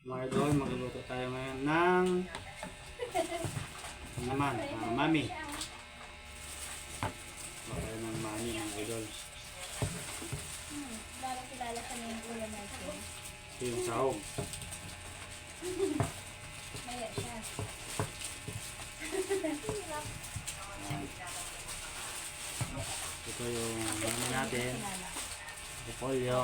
Mga idol, magluluto tayo ngayon ng naman, mami. Tayo ng mami mga idol. Kilala ka na yung ulam natin. Ito yung sahog. Maya siya. Ito yung mami natin. Repolyo.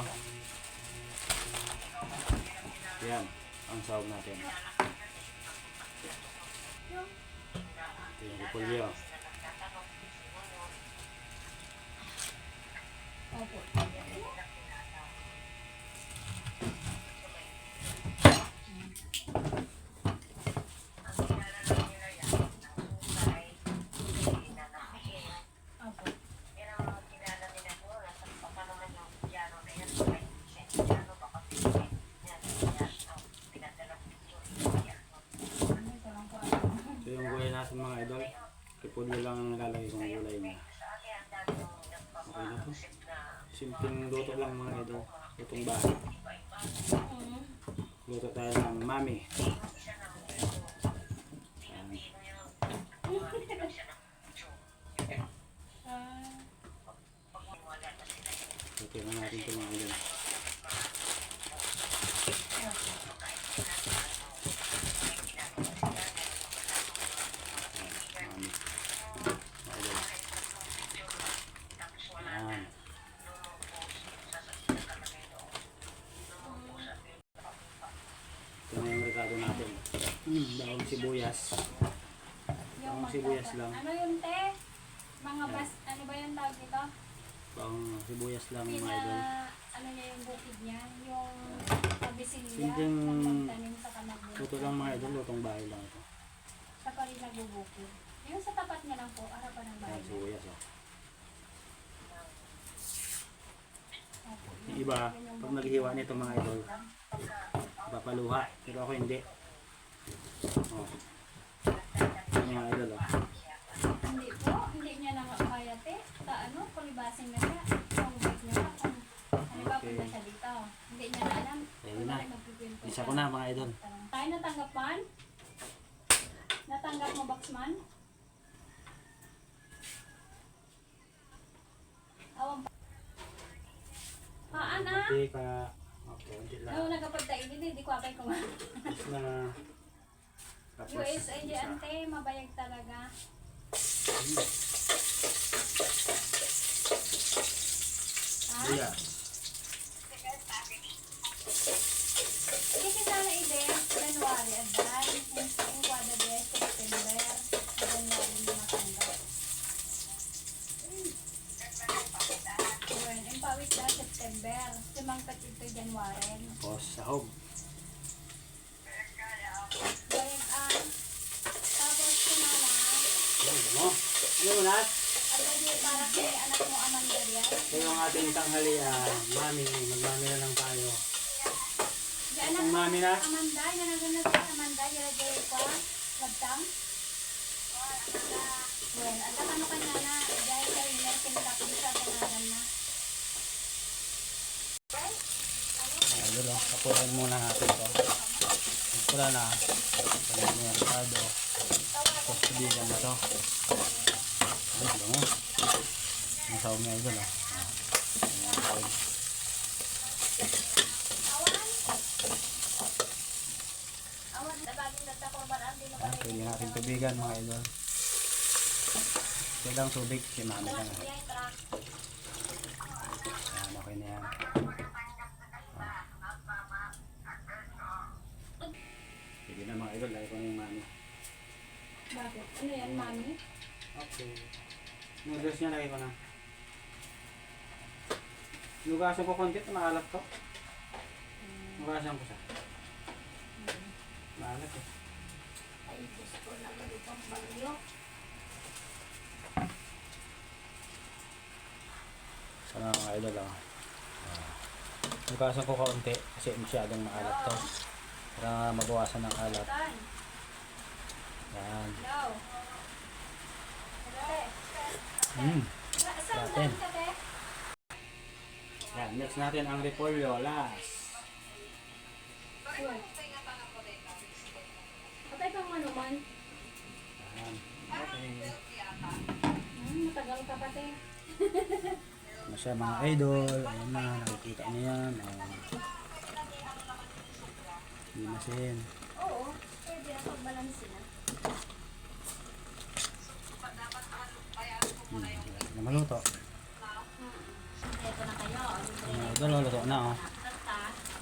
Yan, ang sahog natin. Ito yung repolyo. Opo. Ito yung gulay natin mga idol. Repolyo lang ang lalagay kong gulay niya. Okay na to. Simpleng luto lang mga idol. Lutong bahay. Luto tayo ng mami. Luto na natin ito mga idol. Ito na yung rekado natin. Bawang sibuyas. Bawang sibuyas lang. Ano yun, te? Mga bas, ano ba yung tawag dito? Bawang sibuyas lang mga idol. Ano niya yung bukid niya? Yung kabisilya Simpleng ng magtanim sa kamagin. luto lang mga idol. Lutong bahay lang ito. Sa pa rin nagbubukid. Yung sa tapat niya lang po, harapan ng bahay. Bawang sibuyas oh. Opo. Yung iba, pag naghihiwa nito mga idol, papaluha. Pero ako hindi. Oh. Yung mga idol oh. Hindi po, hindi niya na kaya, te. Ano, kulibasing na siya. Kung bike niya na, kung ano ba punta siya dito. Hindi niya na alam. Ayun na. Isa ko na mga idol. Tayo natanggap man? Natanggap mo, Boxman? Awang pa. Paan ah? Hindi ka. Okay, hindi lang. No, nagkapagdain hindi ko apay ko nga. Tapos na. Tapos. USA di ante, mabayag talaga. Ha? Iya. Hindi kita na ide, January adan, yung kwada de, September, January na matanggap. Yung pawit na September, sumangkat ito January. Tapos sahog. Bayag ang, tapos kumala, Ano mo? Ano mo na? at hindi para kay anak mo Amanda yan. Ito yung ating tanghalian. Mami, magmami na lang tayo. Di anak Ang mo mami na? Amanda, yan ang ganun sa Amanda, yalagay ko, labtang. Well, at ano kanya na, dahil kayo na kinatapos sa pangalan na. Ayun o, kapulan muna natin ito. Wala na. Wala na yung rado. Tapos tubigan na ito. Ayun mo. Ang sahog niya ito o. Awan, nabaging nagtakorban ang dino Ayan, pwede natin tubigan mga idol. Ito lang tubig, si mami lang. Ayan, okay na yan. Sige na mga idol, lagi ko na yung mami. Bakit? Ano yan, mami? Okay. Noodles niya lagi ko na. Nugasan ko konti, maalat to. Nugasan ko siya. Maalat eh. Ay, gusto na malupang bagyo. Sana mga idol lang. Nugasan ko kaunti kasi masyadong maalat to. Para mabawasan ng alat. Tan, Yan. daw. Saan Natin. ka, te? Yan, next natin ang repolyo, last. Uy. Patay kang ano man. Ayan. Okay. Matagal ka pati. Ano siya mga idol. Ayan na, nakikita niyo yan. Limasin. Oo, pwede ako balance na. Na maluto. Ito na kayo. Mga idol, luto na oh. Tata,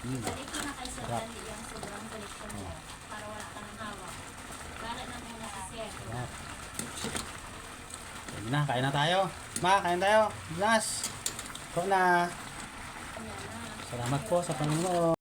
Mm. balik ko na kayo sa Sarap. dali yung sobrang balik ko mo. Para wala ka ng hawak. Para na muna si Sir. Sarap. Sige na, kain na tayo. Ma, kain tayo. Bilas. Ito na. Yan na. Salamat po sa panonood.